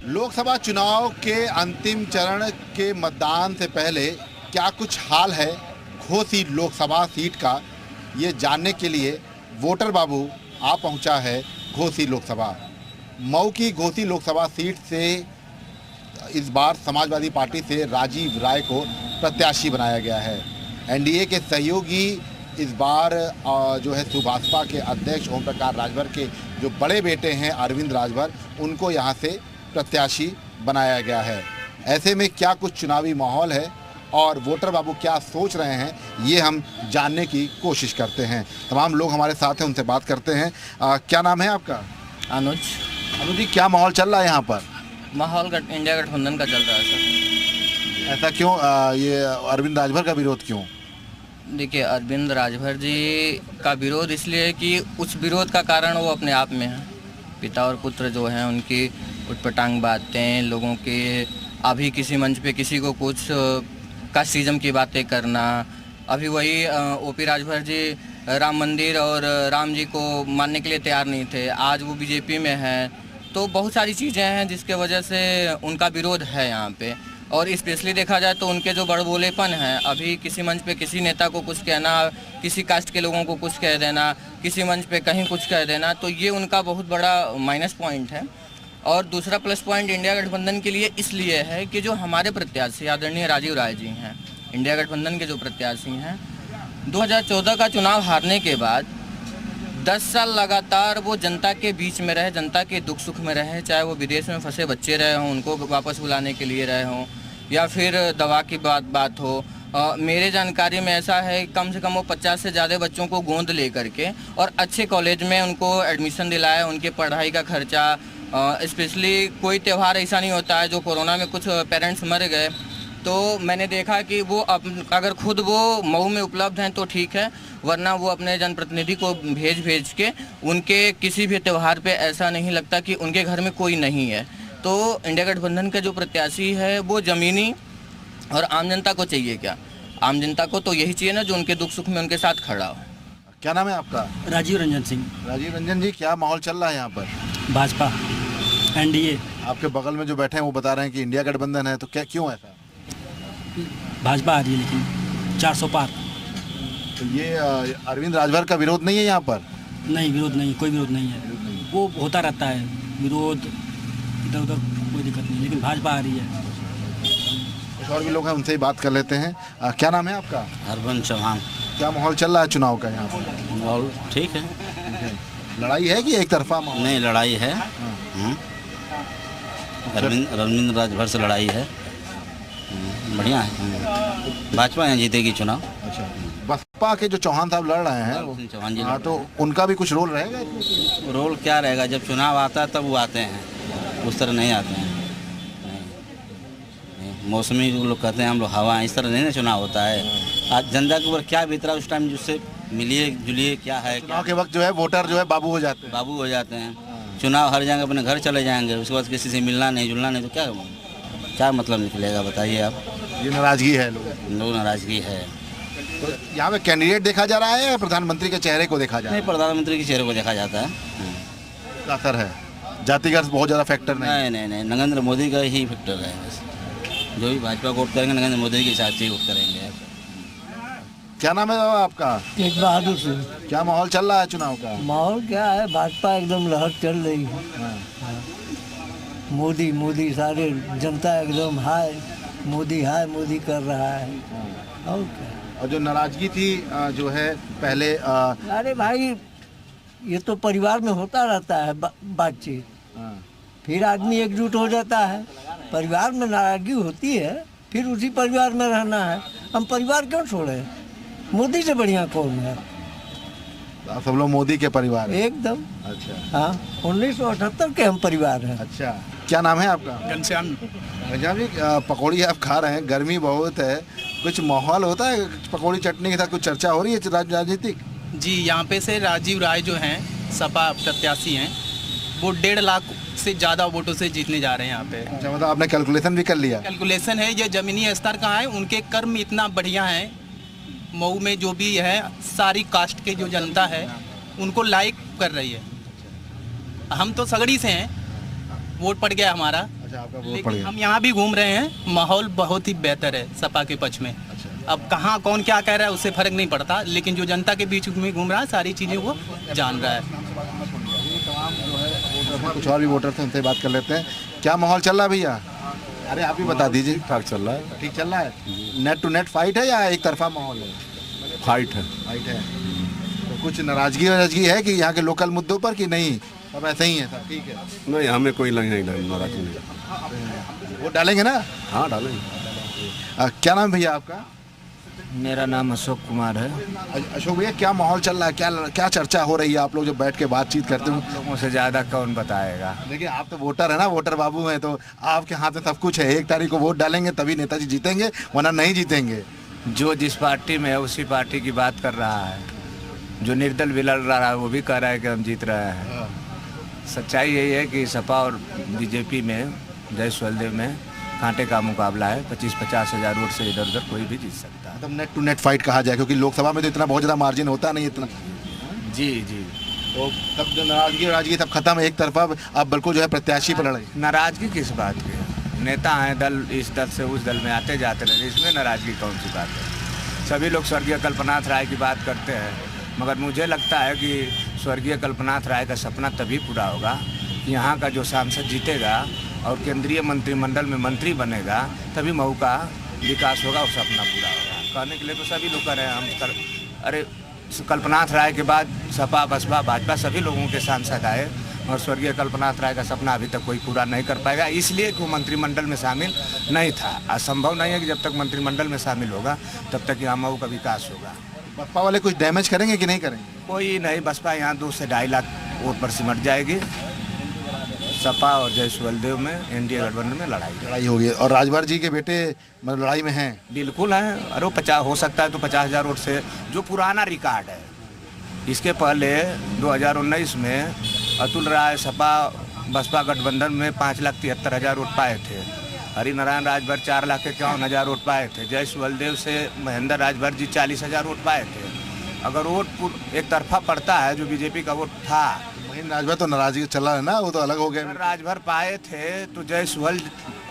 लोकसभा चुनाव के अंतिम चरण के मतदान से पहले क्या कुछ हाल है घोसी लोकसभा सीट का, ये जानने के लिए वोटर बाबू आ पहुंचा है घोसी लोकसभा। मऊ की घोसी लोकसभा सीट से इस बार समाजवादी पार्टी से राजीव राय को प्रत्याशी बनाया गया है। एनडीए के सहयोगी इस बार जो है सुभाषपा के अध्यक्ष ओम प्रकाश राजभर के जो बड़े बेटे हैं अरविंद राजभर, उनको यहाँ से प्रत्याशी बनाया गया है। ऐसे में क्या कुछ चुनावी माहौल है और वोटर बाबू क्या सोच रहे हैं, ये हम जानने की कोशिश करते हैं। तमाम लोग हमारे साथ हैं, उनसे बात करते हैं। क्या नाम है आपका? अनुज। अनुज जी, क्या माहौल चल रहा है यहाँ पर? माहौल इंडिया गठबंधन का चल रहा है सर। ऐसा क्यों? ये अरविंद राजभर का विरोध क्यों? देखिए, अरविंद राजभर जी का विरोध इसलिए कि उस विरोध का कारण वो अपने आप में है। पिता और पुत्र जो हैं उनकी उटपटांग बातें, लोगों के अभी किसी मंच पे किसी को कुछ कास्टिज्म की बातें करना। अभी वही ओपी राजभर जी राम मंदिर और राम जी को मानने के लिए तैयार नहीं थे, आज वो बीजेपी में है। तो बहुत सारी चीज़ें हैं जिसके वजह से उनका विरोध है यहाँ पे। और स्पेशली देखा जाए तो उनके जो बड़बोलेपन है, अभी किसी मंच पे किसी नेता को कुछ कहना, किसी कास्ट के लोगों को कुछ कह देना, किसी मंच पे कहीं कुछ कह देना, तो ये उनका बहुत बड़ा माइनस पॉइंट है। और दूसरा प्लस पॉइंट इंडिया गठबंधन के लिए इसलिए है कि जो हमारे प्रत्याशी आदरणीय राजीव राय जी हैं, इंडिया गठबंधन के जो प्रत्याशी हैं, 2014 का चुनाव हारने के बाद 10 साल लगातार वो जनता के बीच में रहे, जनता के दुख सुख में रहे, चाहे वो विदेश में फंसे बच्चे रहे हों, उनको वापस बुलाने के लिए रहे हों, या फिर दवा की बात हो। मेरे जानकारी में ऐसा है कम से कम वो 50 से ज़्यादा बच्चों को गोद ले करके और अच्छे कॉलेज में उनको एडमिशन दिलाया, उनके पढ़ाई का खर्चा। स्पेशली कोई त्यौहार ऐसा नहीं होता है, जो कोरोना में कुछ पेरेंट्स मर गए तो मैंने देखा कि वो अगर खुद वो मऊ में उपलब्ध हैं तो ठीक है, वरना वो अपने जनप्रतिनिधि को भेज के उनके किसी भी त्यौहार पे ऐसा नहीं लगता कि उनके घर में कोई नहीं है। तो इंडिया गठबंधन का जो प्रत्याशी है वो ज़मीनी और आम जनता को चाहिए क्या? आम जनता को तो यही चाहिए ना, जो उनके दुख सुख में उनके साथ खड़ा हो। क्या नाम है आपका? राजीव रंजन सिंह। राजीव रंजन जी, क्या माहौल चल रहा है यहाँ पर? भाजपा, एनडीए। आपके बगल में जो बैठे हैं वो बता रहे हैं कि इंडिया गठबंधन है, तो क्या क्यों ऐसा? भाजपा आ रही है लेकिन 400 पार। तो ये अरविंद राजभर का विरोध नहीं है यहाँ पर? नहीं, विरोध नहीं, कोई विरोध नहीं है। वो होता रहता है विरोध, इधर उधर कोई दिक्कत नहीं, लेकिन भाजपा आ रही है। कुछ और भी लोग हैं, उनसे ही बात कर लेते हैं। क्या नाम है आपका? हरबंस चौहान। क्या माहौल चल रहा है चुनाव का यहाँ पर? माहौल ठीक है। लड़ाई है कि एक तरफा माहौल? नहीं, लड़ाई है। अरविंद राजभर से लड़ाई है। बढ़िया है। भाजपा यहाँ जीतेगी चुनाव। अच्छा, बसपा के जो चौहान साहब लड़ रहे हैं, चौहान जी, हाँ, तो उनका भी कुछ रोल रहेगा इसमें? रोल क्या रहेगा? जब चुनाव आता है तब वो आते हैं, उस तरह नहीं आते हैं। नहीं, मौसमी लोग कहते हैं हम लोग हवा, इस तरह नहीं ना चुनाव होता है। आज जनता के ऊपर क्या बीत रहा है उस टाइम, जिससे मिलिए जुलिए क्या है। चुनाव के वक्त जो है वोटर जो है बाबू हो जाते हैं। बाबू हो जाते हैं। चुनाव हार जाएंगे, अपने घर चले जाएंगे, उसके बाद किसी से मिलना नहीं जुलना नहीं, तो क्या मतलब निकलेगा बताइए आप? ये नाराजगी है लोग नाराजगी है। तो यहाँ पे कैंडिडेट देखा जा रहा है या प्रधानमंत्री के चेहरे को देखा जा रहा है? नहीं, प्रधानमंत्री के चेहरे को देखा जाता है। क्या असर है? जातिगत बहुत ज़्यादा फैक्टर नहीं? नहीं, नरेंद्र मोदी का ही फैक्टर है बस। जो भी भाजपा को वोट करेंगे नरेंद्र मोदी के साथ ही वोट करेंगे। क्या नाम है बाबा आपका? तेज बहादुर सिंह। क्या माहौल चल रहा है चुनाव का? माहौल क्या है, भाजपा एकदम लहर चल रही है। हाँ। मोदी सारे जनता एकदम हाय मोदी कर रहा है। और क्या? और जो नाराजगी थी जो है पहले अरे भाई, ये तो परिवार में होता रहता है बातचीत। हाँ। फिर आदमी एकजुट हो जाता है। परिवार में नाराजगी होती है, फिर उसी परिवार में रहना है। हम परिवार क्यों छोड़े? मोदी से बढ़िया कौन है? सब लोग मोदी के परिवार हैं। एकदम। अच्छा। हाँ, 1978 के हम परिवार हैं। अच्छा, क्या नाम है आपका? घनश्याम। घनश्याम जी, पकौड़ी आप खा रहे हैं, गर्मी बहुत है, कुछ माहौल होता है पकौड़ी चटनी के साथ? कुछ चर्चा हो रही है राजनीतिक? जी, यहाँ पे से राजीव राय जो हैं, सपा प्रत्याशी हैं, वो 1.5 लाख से ज़्यादा वोटों से जीतने जा रहे हैं यहाँ पे। अच्छा, मतलब आपने कैलकुलेशन भी कर लिया? कैलकुलेशन है, ये ज़मीनी स्तर का है, उनके कर्म इतना बढ़िया है। मऊ में जो भी है, सारी कास्ट के जो जनता है उनको लाइक कर रही है। हम तो सगड़ी से हैं, वोट पड़ गया हमारा, अच्छा, आपका वोट पड़ लेकिन गया। हम यहाँ भी घूम रहे हैं, माहौल बहुत ही बेहतर है सपा के पक्ष में। अच्छा। अब कहाँ कौन क्या कह रहा है उससे फर्क नहीं पड़ता, लेकिन जो जनता के बीच में घूम रहा है सारी चीज़ें वो जान रहा है। कुछ और भी वोटर थे, उनसे बात कर लेते हैं। क्या माहौल चल रहा है भैया? अरे आप ही बता दीजिए। ठीक ठाक चल रहा है, ठीक चल रहा है? नेट टू नेट फाइट है या एक तरफा माहौल है? फाइट है। फाइट है। तो कुछ नाराजगी वाराजगी है कि यहाँ के लोकल मुद्दों पर, कि नहीं सब ऐसे ही है? सब ठीक है। नहीं, हमें कोई नहीं नाराज नहीं। वोट डालेंगे ना? हाँ डालेंगे। क्या नाम भैया आपका? मेरा नाम अशोक कुमार है। अशोक भैया, क्या माहौल चल रहा है? क्या क्या चर्चा हो रही है? आप लोग जो बैठ के बातचीत करते हो, लोगों से ज़्यादा कौन बताएगा। देखिए आप तो वोटर है ना, वोटर बाबू हैं, तो आपके हाथ में सब कुछ है। 1 तारीख को वोट डालेंगे तभी नेताजी जीतेंगे, वरना नहीं जीतेंगे। जो जिस पार्टी में है उसी पार्टी की बात कर रहा है। जो निर्दल भी लड़ रहा है वो भी कह रहा है कि हम जीत रहे हैं। सच्चाई यही है कि सपा और बीजेपी में, जय सुलदेव में कांटे का मुकाबला है। 25-50 हज़ार वोट से इधर उधर कोई भी जीत सकता है। मतलब नेट टू नेट फाइट कहा जाए, क्योंकि लोकसभा में तो इतना बहुत ज़्यादा मार्जिन होता नहीं इतना। जी जी। तो तब जो नाराजगी सब खत्म है एक तरफा, अब बिल्कुल जो है प्रत्याशी पर लड़ाई। नाराजगी किस बात की है? नेता हैं, दल इस दल से उस दल में आते जाते रहे, इसमें नाराजगी कौन सी बात है? सभी लोग स्वर्गीय कल्पनाथ राय की बात करते हैं, मगर मुझे लगता है कि स्वर्गीय कल्पनाथ राय का सपना तभी पूरा होगा कि यहाँ का जो सांसद जीतेगा और केंद्रीय मंत्रिमंडल में मंत्री बनेगा, तभी मऊ का विकास होगा और सपना पूरा होगा। कहने के लिए तो सभी लोग कर रहे हैं अरे कल्पनाथ राय के बाद सपा बसपा भाजपा सभी लोगों के सांसद आए और स्वर्गीय कल्पनाथ राय का सपना अभी तक कोई पूरा नहीं कर पाएगा, इसलिए कि वो मंत्रिमंडल में शामिल नहीं था। असंभव नहीं है कि जब तक मंत्रिमंडल में शामिल होगा तब तक यहाँ मऊ का विकास होगा। बसपा वाले कुछ डैमेज करेंगे कि नहीं करेंगे? कोई नहीं, बसपा यहाँ 2 से 2.5 लाख वोट पर सिमट जाएगी। सपा और जय सुलदेव में एनडीए गठबंधन में लड़ाई होगी। और राजभर जी के बेटे मतलब लड़ाई में हैं? बिल्कुल है। अरे 50 हो सकता है तो 50,000 वोट से, जो पुराना रिकॉर्ड है। इसके पहले 2019 में अतुल राय सपा बसपा गठबंधन में 5,73,000 वोट पाए थे। हरिनारायण राजभर 4,51,000 वोट पाए थे। जय सुलदेव से महेंद्र राजभर जी 40,000 वोट पाए थे। अगर वोट एक तरफा पड़ता है, जो बीजेपी का वोट था, राजभर तो नाराजगी चल रहा है ना, वो तो अलग हो गए। राजभर पाए थे तो जय सुहल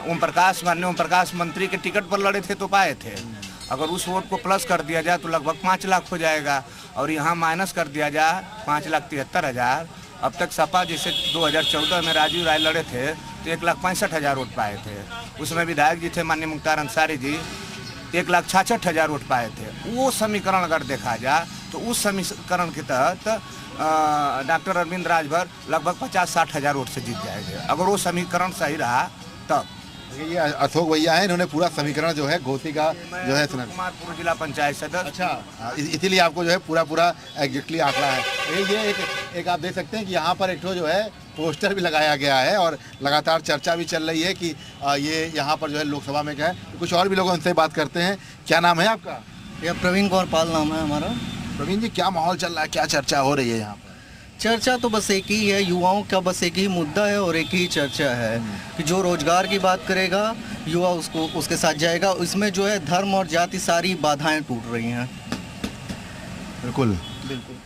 ओम प्रकाश मंत्री के टिकट पर लड़े थे तो पाए थे। अगर उस वोट को प्लस कर दिया जाए तो लगभग 5 लाख हो जाएगा, और यहाँ माइनस कर दिया जाए 5,73,000। अब तक सपा जैसे 2014 में राजीव राय लड़े थे तो 1,65,000 वोट पाए थे। उसमें विधायक जी थे माननीय मुख्तार अंसारी जी, 1,66,000 वोट पाए थे। वो समीकरण अगर देखा जाए तो उस समीकरण के तहत डॉक्टर अरविंद राजभर लगभग 50-60,000 वोट से जीत जाएंगे, अगर वो समीकरण सही रहा तब। ये अशोक भैया है, इन्होंने पूरा समीकरण जो है घोसी का जो है सुना। कुमारपुर जिला पंचायत सदस्य। अच्छा, इसीलिए आपको जो है पूरा एग्जैक्टली आंकड़ा है। ये एक आप देख सकते हैं कि यहाँ पर एक ठो जो है पोस्टर भी लगाया गया है और लगातार चर्चा भी चल रही है कि ये यहाँ पर जो है लोकसभा में क्या है। कुछ और भी लोग उनसे बात करते हैं। क्या नाम है आपका? यह प्रवीण कुमार पाल नाम है हमारा। प्रवीण जी, क्या माहौल चल रहा है, क्या चर्चा हो रही है यहाँ पर? चर्चा तो बस एक ही है, युवाओं का बस एक ही मुद्दा है और एक ही चर्चा है कि जो रोजगार की बात करेगा युवा उसके साथ जाएगा। इसमें जो है धर्म और जाति सारी बाधाएं टूट रही हैं। बिल्कुल।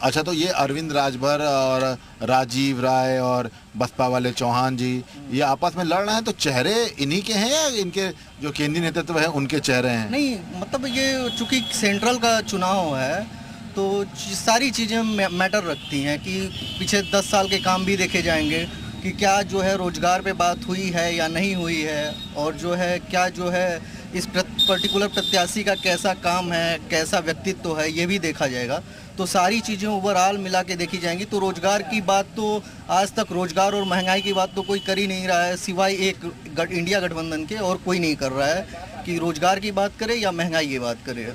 अच्छा, तो ये अरविंद राजभर और राजीव राय और बसपा वाले चौहान जी ये आपस में लड़ रहे हैं, तो चेहरे इन्हीं के हैं या इनके जो केंद्रीय नेतृत्व है उनके चेहरे हैं? नहीं, मतलब ये चूंकि सेंट्रल का चुनाव है तो सारी चीज़ें मैटर रखती हैं कि पीछे 10 साल के काम भी देखे जाएंगे कि क्या जो है रोजगार पे बात हुई है या नहीं हुई है, और जो है क्या जो है इस पर्टिकुलर प्रत्याशी का कैसा काम है, कैसा व्यक्तित्व है, ये भी देखा जाएगा। तो सारी चीज़ें ओवरऑल मिला के देखी जाएंगी। तो रोजगार की बात तो आज तक रोजगार और महंगाई की बात तो कोई कर ही नहीं रहा है, सिवाय एक इंडिया गठबंधन के, और कोई नहीं कर रहा है कि रोजगार की बात करे या महंगाई की बात करे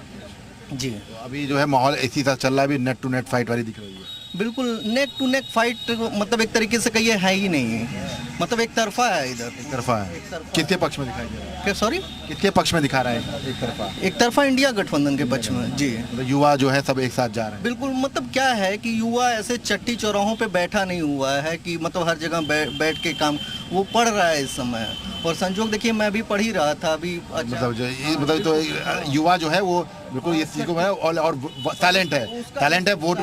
जी। तो अभी जो है माहौल इसी तरह चल रहा है, अभी नेट टू नेट फाइट वाली दिख रही है। बिल्कुल, नेक टू नेक फाइट मतलब एक तरीके से कहिए है ही नहीं, मतलब एक तरफा है। इधर एक तरफा है। किसके पक्ष में दिखाई दे रहा है? क्या, सॉरी, किसके पक्ष में दिखा रहा है? एक तरफा इंडिया गठबंधन के पक्ष में जी। मतलब युवा जो है सब एक साथ जा रहे हैं। बिल्कुल, मतलब क्या है कि युवा ऐसे चट्टी चौराहों पे बैठा नहीं हुआ है कि मतलब हर जगह बैठ के काम, वो पढ़ रहा है इस समय। और संजोग देखिए, मैं भी पढ़ ही रहा था अभी। अच्छा, मतलब तो युवा जो है वो बिल्कुल इस चीज को है और टैलेंट है वोट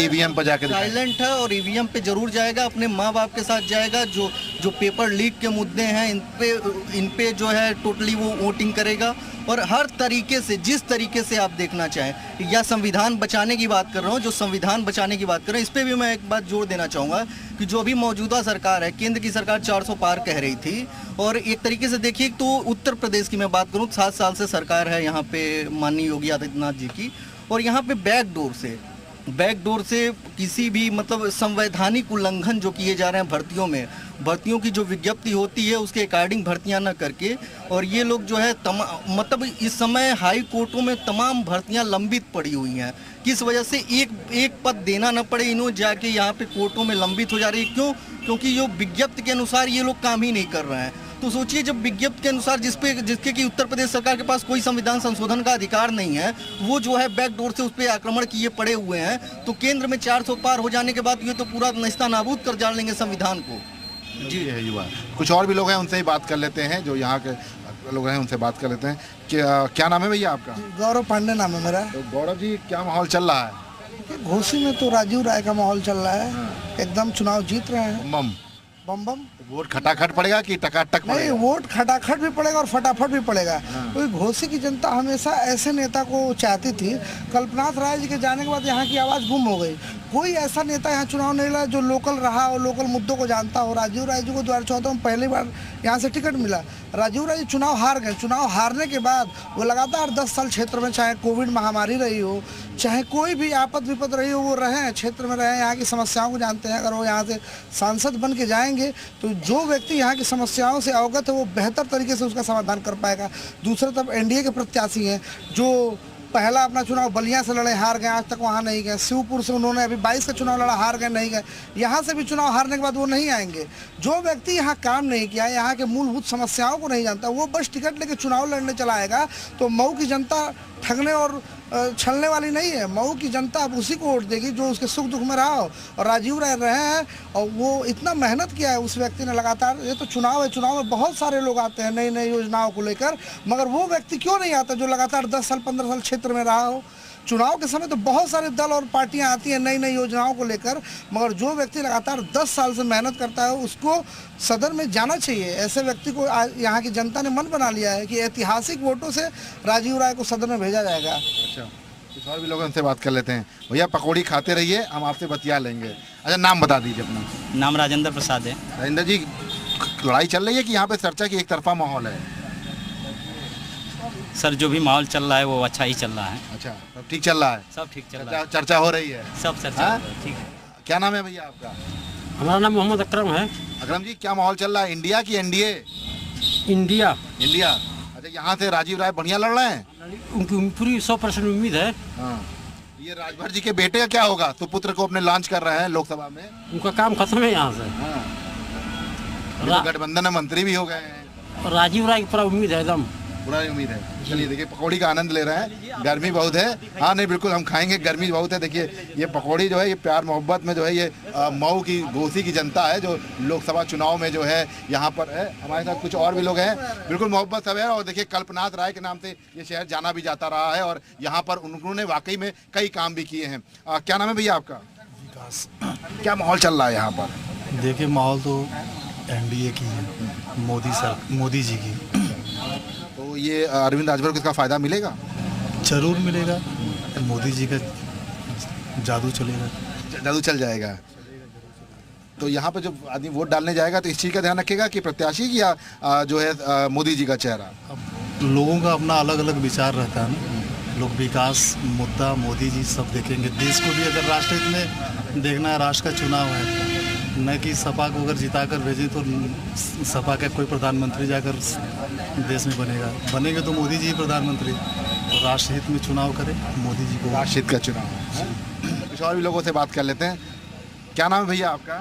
ईवीएम पर जाकर साइलेंट है और ईवीएम पे जरूर जाएगा, अपने माँ बाप के साथ जाएगा। जो पेपर लीक के मुद्दे हैं इन पे जो है टोटली वो वोटिंग करेगा। और हर तरीके से, जिस तरीके से आप देखना चाहें, या संविधान बचाने की बात कर रहा हूँ, जो संविधान बचाने की बात कर रहे हैं, इस पे भी मैं एक बात जोर देना चाहूँगा कि जो भी मौजूदा सरकार है, केंद्र की सरकार 400 पार कह रही थी। और एक तरीके से देखिए तो उत्तर प्रदेश की मैं बात करूँ, 7 साल से सरकार है यहाँ पे माननीय योगी आदित्यनाथ जी की, और यहाँ पे बैकडोर से किसी भी मतलब संवैधानिक उल्लंघन जो किए जा रहे हैं भर्तियों की जो विज्ञप्ति होती है उसके अकॉर्डिंग भर्तियां न करके, और ये लोग जो है मतलब इस समय हाई कोर्टों में तमाम भर्तियां लंबित पड़ी हुई हैं। किस वजह से एक पद देना न पड़े, इन्हों जाके यहाँ पे कोर्टों में लंबित हो जा रही है। क्यों? क्योंकि जो विज्ञप्ति के अनुसार ये लोग काम ही नहीं कर रहे हैं। तो सोचिए, जब विज्ञप्ति के अनुसार जिसके कि उत्तर प्रदेश सरकार के पास कोई संविधान संशोधन का अधिकार नहीं है, वो जो है बैकडोर से उस पर आक्रमण किए पड़े हुए हैं, तो केंद्र में 400 पार हो जाने के बाद ये तो पूरा नस्ता नाबूद कर डालेंगे संविधान को। जी है युवा। कुछ और भी लोग हैं, उनसे ही बात कर लेते हैं, जो यहाँ के लोग हैं उनसे बात कर लेते हैं। क्या नाम है भैया आपका? गौरव पांडे नाम है मेरा। तो गौरव जी, क्या माहौल चल रहा है? घोसी में तो राजीव राय का माहौल चल रहा है, एकदम चुनाव जीत रहे हैं। बम बम वोट खटाखट पड़ेगा कि टकाटक पड़ेगा? नहीं, वोट खटाखट भी पड़ेगा और फटाफट भी पड़ेगा। क्योंकि घोसी की जनता हमेशा ऐसे नेता को चाहती थी। कल्पनाथ राय जी के जाने के बाद यहाँ की आवाज़ गुम हो गई। कोई ऐसा नेता यहाँ चुनाव नहीं लड़ा जो लोकल रहा और लोकल मुद्दों को जानता हो। राजीव राय जी को 2014 में पहली बार यहाँ से टिकट मिला। राजीव राय जी चुनाव हार गए। चुनाव हारने के बाद वो लगातार 10 साल क्षेत्र में, चाहे कोविड महामारी रही हो, चाहे कोई भी आपद विपद रही हो, वो रहे हैं, क्षेत्र में रहे हैं, यहाँ की समस्याओं को जानते हैं। अगर वो यहाँ से सांसद बन के जाएंगे तो जो व्यक्ति यहाँ की समस्याओं से अवगत है वो बेहतर तरीके से उसका समाधान कर पाएगा। दूसरी तरफ एनडीए के प्रत्याशी हैं जो पहला अपना चुनाव बलिया से लड़े, हार गए, आज तक वहाँ नहीं गए। शिवपुर से उन्होंने अभी 22 का चुनाव लड़ा, हार गए, नहीं गए। यहाँ से भी चुनाव हारने के बाद वो नहीं आएंगे। जो व्यक्ति यहाँ काम नहीं किया, यहाँ के मूलभूत समस्याओं को नहीं जानता, वो बस टिकट लेके चुनाव लड़ने चला आएगा। तो मऊ की जनता ठगने और छलने वाली नहीं है। मऊ की जनता अब उसी को वोट देगी जो उसके सुख दुख में रहा हो। और राजीव राय रहे हैं और वो इतना मेहनत किया है उस व्यक्ति ने लगातार। ये तो चुनाव है, चुनाव में बहुत सारे लोग आते हैं नई नई योजनाओं को लेकर, मगर वो व्यक्ति क्यों नहीं आता जो लगातार 10 साल 15 साल क्षेत्र में रहा हो। चुनाव के समय तो बहुत सारे दल और पार्टियां आती हैं नई नई योजनाओं को लेकर, मगर जो व्यक्ति लगातार 10 साल से मेहनत करता है उसको सदन में जाना चाहिए। ऐसे व्यक्ति को यहाँ की जनता ने मन बना लिया है कि ऐतिहासिक वोटों से राजीव राय को सदन में भेजा जाएगा। अच्छा, कुछ और भी लोग उनसे बात कर लेते हैं। भैया पकौड़ी खाते रहिए, हम आपसे बतिया लेंगे। अच्छा, नाम बता दीजिए अपना। नाम राजेंद्र प्रसाद है। राजेंद्र जी, लड़ाई चल रही है कि यहाँ पे चर्चा की एक तरफा माहौल है? सर, जो भी माहौल चल रहा है वो अच्छा ही चल रहा है। अच्छा, सब ठीक चल रहा है? सब ठीक चल रहा है। चर्चा हो रही है? सब चर्चा ठीक है। क्या नाम है भैया आपका? हमारा नाम मोहम्मद अकरम है। अकरम जी, क्या माहौल चल रहा है, इंडिया की एनडीए? इंडिया। अच्छा, यहाँ से राजीव राय बढ़िया लड़ रहे हैं? उनकी पूरी 100% उम्मीद है। हाँ। ये राजभर जी के बेटे का क्या होगा? तो पुत्र को अपने लॉन्च कर रहे हैं लोकसभा में। उनका काम खत्म है यहाँ से। हाँ। गठबंधन में मंत्री भी हो गए हैं। राजीव राय की पूरा उम्मीद है, एकदम पूरा उम्मीद है। चलिए देखिए, पकौड़ी का आनंद ले रहे हैं। गर्मी बहुत है। हाँ नहीं, बिल्कुल हम खाएंगे, गर्मी बहुत है। देखिए ये पकौड़ी जो है, ये प्यार मोहब्बत में जो है, ये मऊ की घोसी की जनता है जो लोकसभा चुनाव में जो है यहाँ पर है। हमारे साथ कुछ और भी लोग हैं, बिल्कुल मोहब्बत सब है। और देखिए, कल्पनाथ राय के नाम से ये शहर जाना भी जाता रहा है और यहाँ पर उन्होंने वाकई में कई काम भी किए हैं। क्या नाम है भैया आपका? विकास। क्या माहौल चल रहा है यहाँ पर? देखिए, माहौल तो एनडीए की है, मोदी जी की। तो ये अरविंद राजभर को इसका फ़ायदा मिलेगा? जरूर मिलेगा। मोदी जी का जादू चलेगा, जादू चल जाएगा। तो यहाँ पे जब आदमी वोट डालने जाएगा तो इस चीज़ का ध्यान रखेगा कि प्रत्याशी की या जो है मोदी जी का चेहरा? अब लोगों का अपना अलग अलग विचार रहता है ना। लोग विकास मुद्दा मोदी जी सब देखेंगे। देश को भी अगर राष्ट्रहित में देखना है, राष्ट्र का चुनाव है, न कि सपा को अगर जिताकर भेजें तो सपा का कोई प्रधानमंत्री जाकर देश में बनेंगे तो मोदी जी प्रधानमंत्री। तो राष्ट्रहित में चुनाव करें, मोदी जी को। राष्ट्रहित का चुनाव। कुछ और भी लोगों से बात कर लेते हैं। क्या नाम है भैया आपका?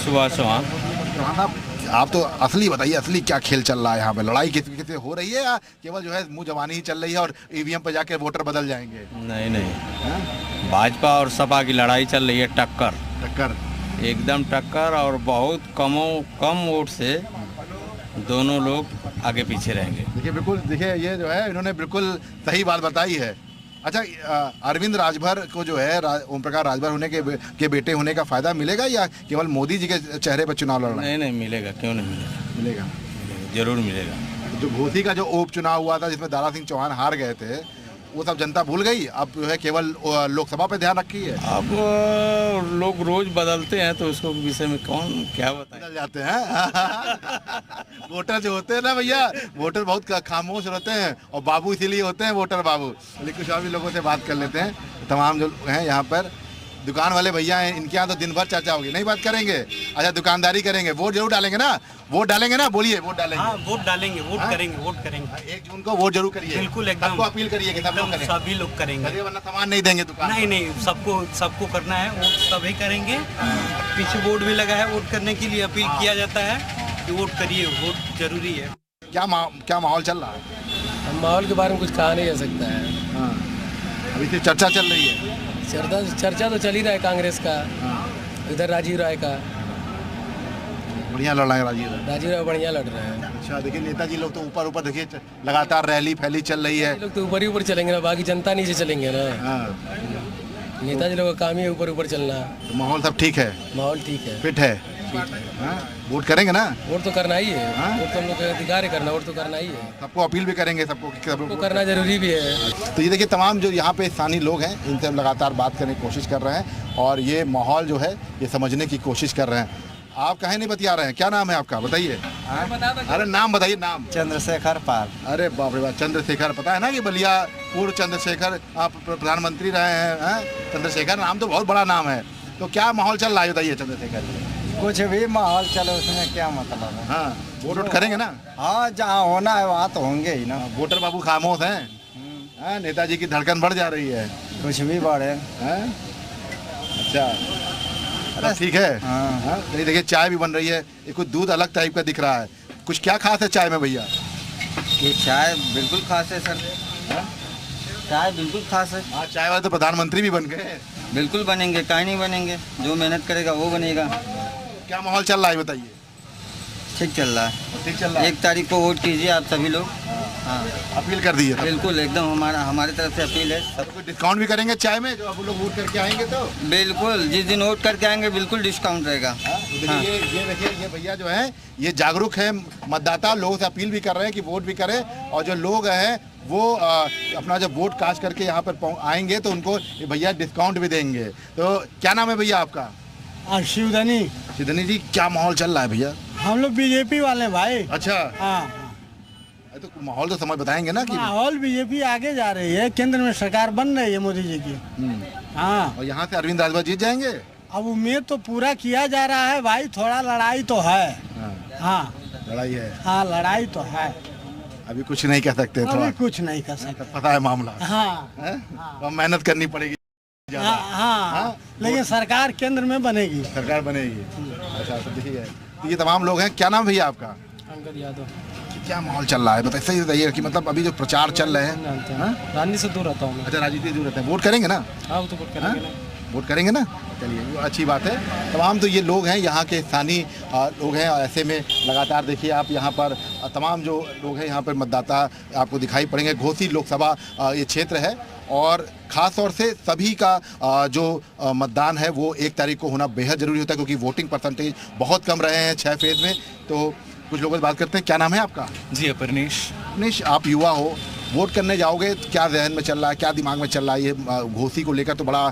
सुभाष चौहान। आप तो असली बताइए, असली क्या खेल चल रहा है यहाँ पे? लड़ाई किस हो रही है या केवल जो है मुँह जबानी ही चल रही है और ईवीएम पर जाके वोटर बदल जाएंगे? नहीं, भाजपा और सपा की लड़ाई चल रही है, टक्कर। एकदम टक्कर और बहुत कम वोट से दोनों लोग आगे पीछे रहेंगे। देखिए बिल्कुल, देखिए ये जो है इन्होंने बिल्कुल सही बात बताई है। अच्छा, अरविंद राजभर को जो है ओम प्रकाश राजभर होने के बेटे होने का फायदा मिलेगा या केवल मोदी जी के चेहरे पर चुनाव लड़ना? नहीं मिलेगा, क्यों नहीं मिलेगा? मिलेगा, जरूर मिलेगा। जो घोसी का जो उपचुनाव हुआ था जिसमें दारा सिंह चौहान हार गए थे, वो सब जनता भूल गई। अब जो है केवल लोकसभा पे ध्यान रखी है। अब लोग रोज बदलते हैं तो उसको विषय में कौन क्या बताए, बदल जाते हैं। वोटर जो होते हैं ना भैया, वोटर बहुत खामोश रहते हैं और बाबू इसीलिए होते हैं वोटर बाबू। लेकिन कुछ और भी लोगों से बात कर लेते हैं। तमाम जो हैं यहाँ पर दुकान वाले भैया हैं, इनके यहाँ तो दिन भर चर्चा होगी, नहीं बात करेंगे। अच्छा, दुकानदारी करेंगे, वोट जरूर डालेंगे ना? वोट डालेंगे ना? बोलिए, वोट डालेंगे? हाँ, वोट डालेंगे, वोट करेंगे, वोट करेंगे। 1 जून को वोट जरूर करिए। बिल्कुल, एकदम सबको अपील करिए कि सब लोग करें। सभी लोग करेंगे, वरना सामान नहीं देंगे दुकान। नहीं, सबको करना है, वोट सभी करेंगे। पीछे बोर्ड भी लगा है, वोट करने के लिए अपील किया जाता है कि वोट करिए, वोट जरूरी है। क्या माहौल चल रहा है? माहौल के बारे में कुछ कहा नहीं जा सकता है। अभी से चर्चा चल रही है। चर्चा तो चल ही रहा है कांग्रेस का, इधर राजीव राय का। बढ़िया लड़ रहे हैं राजीव राय, बढ़िया लड़ रहे हैं। अच्छा, देखिए नेताजी लोग तो ऊपर देखिए लगातार रैली फैली चल रही है। लोग तो ऊपर चलेंगे ना, बाकी जनता नीचे चलेंगे ना। नेताजी लोग का काम ही ऊपर चलना। तो माहौल सब ठीक है? माहौल ठीक है, फिट है। वोट करेंगे ना? वोट तो करना ही है। वोट तो हम लोग का अधिकार है करना, वोट तो करना ही है। सबको अपील भी करेंगे, सबको करना जरूरी भी है। तो ये देखिए तमाम जो यहाँ पे स्थानीय लोग हैं, इनसे हम लगातार बात करने की कोशिश कर रहे हैं और ये माहौल जो है ये समझने की कोशिश कर रहे हैं। आप कहीं नहीं बतिया रहे हैं, क्या नाम है आपका? बताइए। अरे नाम बताइए, नाम। चंद्रशेखर पाल। अरे बाप रे बाप, चंद्रशेखर। पता है ना कि बलिया पूर्व चंद्रशेखर आप प्रधानमंत्री रहे हैं। चंद्रशेखर नाम तो बहुत बड़ा नाम है। तो क्या माहौल चल रहा है बताइए चंद्रशेखर? कुछ भी माहौल चले उसमें क्या मतलब है। हाँ, वोट करेंगे ना? हाँ, जहाँ होना है वहाँ तो होंगे ही ना। वोटर बाबू खामोश हैं। नेताजी की धड़कन बढ़ जा रही है। कुछ भी बढ़े। अच्छा, ठीक है। हाँ, देखिए चाय भी बन रही है। ये कुछ दूध अलग टाइप का दिख रहा है। कुछ क्या खास है चाय में भैया? ये चाय बिल्कुल खास है सर। चाय बिल्कुल खास है। हाँ, चाय वाले तो प्रधानमंत्री भी बन गए। बिल्कुल बनेंगे, काहे नहीं बनेंगे। जो मेहनत करेगा वो बनेगा। क्या माहौल चल रहा है बताइए? ठीक चल रहा है। ठीक चल रहा है। 1 तारीख को वोट कीजिए आप सभी लोग। हाँ, अपील कर दी है। बिल्कुल, एकदम हमारे तरफ से अपील है। सबको डिस्काउंट भी करेंगे चाय में, जो आप लोग वोट करके आएंगे तो? बिल्कुल, जिस दिन वोट करके आएंगे बिल्कुल डिस्काउंट रहेगा। देखिए ये देखिए ये भैया जो है ये जागरूक है मतदाता, लोगों से अपील भी कर रहे हैं कि वोट भी करें। और जो लोग हैं वो अपना जब वोट कास्ट करके यहाँ पर आएंगे तो उनको भैया डिस्काउंट भी देंगे। तो क्या नाम है भैया आपका? शिवधनी। शिवधनी जी, क्या माहौल चल रहा है भैया? हम लोग बीजेपी वाले हैं भाई। अच्छा। हाँ, तो माहौल तो समझ बताएंगे ना कि माहौल बीजेपी आगे जा रही है, केंद्र में सरकार बन रही है मोदी जी की। हाँ, और यहाँ से अरविंद राजभर जीत जाएंगे। अब उम्मीद तो पूरा किया जा रहा है भाई, थोड़ा लड़ाई तो है। हाँ, लड़ाई है। हाँ, लड़ाई तो है। अभी कुछ नहीं कह सकते, थोड़ा कुछ नहीं कर सकते, पता है मामला। हाँ, मेहनत करनी पड़ेगी। हाँ, लेकिन सरकार केंद्र में बनेगी। सरकार बनेगी। अच्छा, देखिए तो ये तमाम लोग हैं। क्या नाम भैया आपका? अंकल यादव। क्या माहौल चल रहा है बताइए, सही बताइए कि मतलब अभी जो प्रचार चल रहे हैं। राजनीति से दूर रहता हूँ। अच्छा, राजनीति से दूर रहते हैं। वोट करेंगे ना? हाँ, वो तो वोट करेंगे ना। वोट करेंगे ना? चलिए, अच्छी बात है। तमाम तो ये लोग हैं यहाँ के स्थानीय लोग हैं। और ऐसे में लगातार देखिए आप यहाँ पर तमाम जो लोग हैं यहाँ पर मतदाता आपको दिखाई पड़ेंगे। घोसी लोकसभा ये क्षेत्र है और ख़ास तौर से सभी का जो मतदान है वो 1 तारीख को होना बेहद ज़रूरी होता है, क्योंकि वोटिंग परसेंटेज बहुत कम रहे हैं 6 फेज़ में। तो कुछ लोगों से बात करते हैं। क्या नाम है आपका? जी, अपरनीश। अपरनीश, आप युवा हो, वोट करने जाओगे तो क्या जहन में चल रहा है, क्या दिमाग में चल रहा है? ये घोसी को लेकर तो बड़ा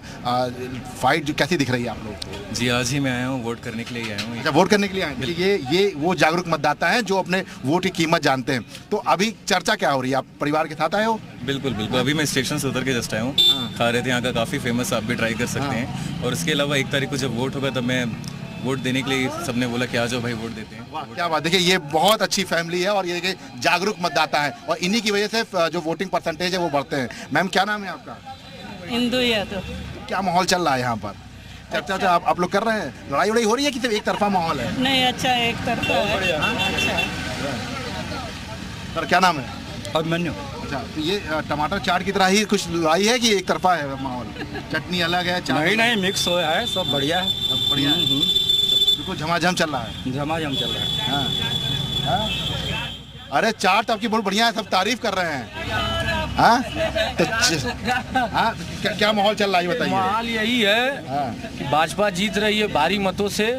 फाइट जो कैसी दिख रही है आप लोगों को? जी, आज ही मैं आया हूँ, वोट करने के लिए आया हूँ। अच्छा, वोट करने के लिए आए हैं। ये वो जागरूक मतदाता हैं जो अपने वोट की कीमत जानते हैं। तो अभी चर्चा क्या हो रही है? आप परिवार के साथ आए हो? बिल्कुल बिल्कुल, अभी मैं स्टेशन से उतर के जस्ट आया हूँ। खा रहे थे, यहाँ का काफ़ी फेमस, आप भी ट्राई कर सकते हैं। और इसके अलावा 1 तारीख को जब वोट होगा तब मैं वोट देने के लिए सबने बोला कि आ जाओ भाई वोट देते हैं। क्या बात, देखिए ये बहुत अच्छी फैमिली है और ये जागरूक मतदाता है और इन्हीं की वजह से जो वोटिंग परसेंटेज है वो बढ़ते हैं। मैम, क्या नाम है आपका? इंदु यादव। क्या माहौल चल रहा है यहाँ पर? चर्चा अच्छा, आप लोग कर रहे हैं? लड़ाई वड़ाई हो रही है कि सिर्फ एक तरफा माहौल है? नहीं, अच्छा एक तरफा है। अच्छा। सर, क्या नाम है? अभिमन्यु। अच्छा, तो ये टमाटर चाट की तरह ही कुछ लाई है कि एक तरफा है माहौल? चटनी अलग है, चाट नहीं नहीं, मिक्स हुआ है, सब बढ़िया है। सब बढ़िया है, बिल्कुल झमाझम चल रहा है। झमाझम चल रहा है। हाँ। हाँ? अरे चाट आपकी बहुत बढ़िया है, सब तारीफ कर रहे हैं। हाँ? तो हाँ, क्या माहौल चल रहा है बताइए? माहौल यही है कि भाजपा जीत रही है भारी मतों से।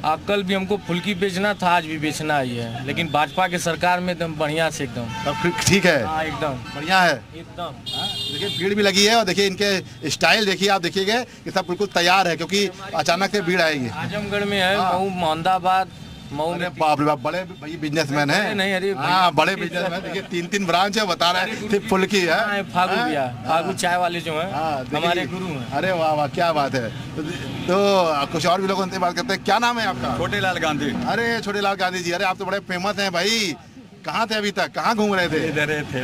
आप कल भी हमको फुल्की बेचना था, आज भी बेचना ही है, लेकिन भाजपा के सरकार में एकदम बढ़िया से एकदम सब ठीक है। हाँ, एकदम बढ़िया है एकदम। देखिए भीड़ भी लगी है और देखिए इनके स्टाइल देखिए, आप देखिएगा कि सब बिल्कुल तैयार है क्योंकि अचानक से भीड़ आएगी। आजमगढ़ में है, मऊ, मोहम्मदाबाद, मऊ में। बाप रे बाप, बड़े भाई बिजनेसमैन है। नहीं, अरे हाँ, बड़े बिजनेसमैन। देखिए 3 ब्रांच है, बता रहे हैं सिर्फ फुल्की है। फागू भैया, फागू चाय वाले जो हैं हमारे गुरु हैं। अरे वाह वाह, क्या बात है। तो कुछ और भी लोग उनसे बात करते हैं। क्या नाम है आपका? छोटे लाल गांधी। अरे छोटे लाल गांधी जी, अरे आप तो बड़े फेमस हैं भाई। कहाँ थे अभी तक, कहाँ घूम रहे थे? इधर थे।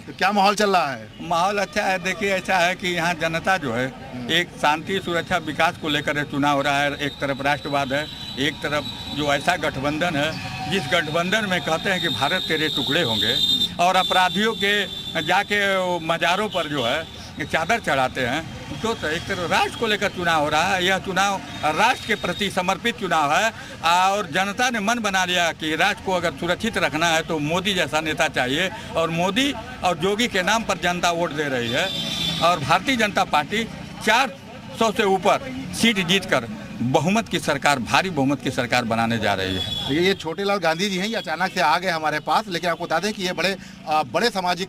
तो क्या माहौल चल रहा है? माहौल अच्छा है। देखिए ऐसा है कि यहाँ जनता जो है एक शांति सुरक्षा विकास को लेकर चुनाव हो रहा है। एक तरफ राष्ट्रवाद है, एक तरफ जो ऐसा गठबंधन है जिस गठबंधन में कहते हैं कि भारत तेरे टुकड़े होंगे और अपराधियों के जाके मज़ारों पर जो है चादर चढ़ाते हैं। तो एक तरफ राष्ट्र को लेकर चुनाव हो रहा है। यह चुनाव राष्ट्र के प्रति समर्पित चुनाव है और जनता ने मन बना लिया कि राष्ट्र को अगर सुरक्षित रखना है तो मोदी जैसा नेता चाहिए। और मोदी और योगी के नाम पर जनता वोट दे रही है और भारतीय जनता पार्टी 400 से ऊपर सीट जीतकर बहुमत की सरकार, भारी बहुमत की सरकार बनाने जा रही है। ये छोटे लाल गांधी जी हैं, ये अचानक से आ गए हमारे पास, लेकिन आपको बता दें कि ये बड़े सामाजिक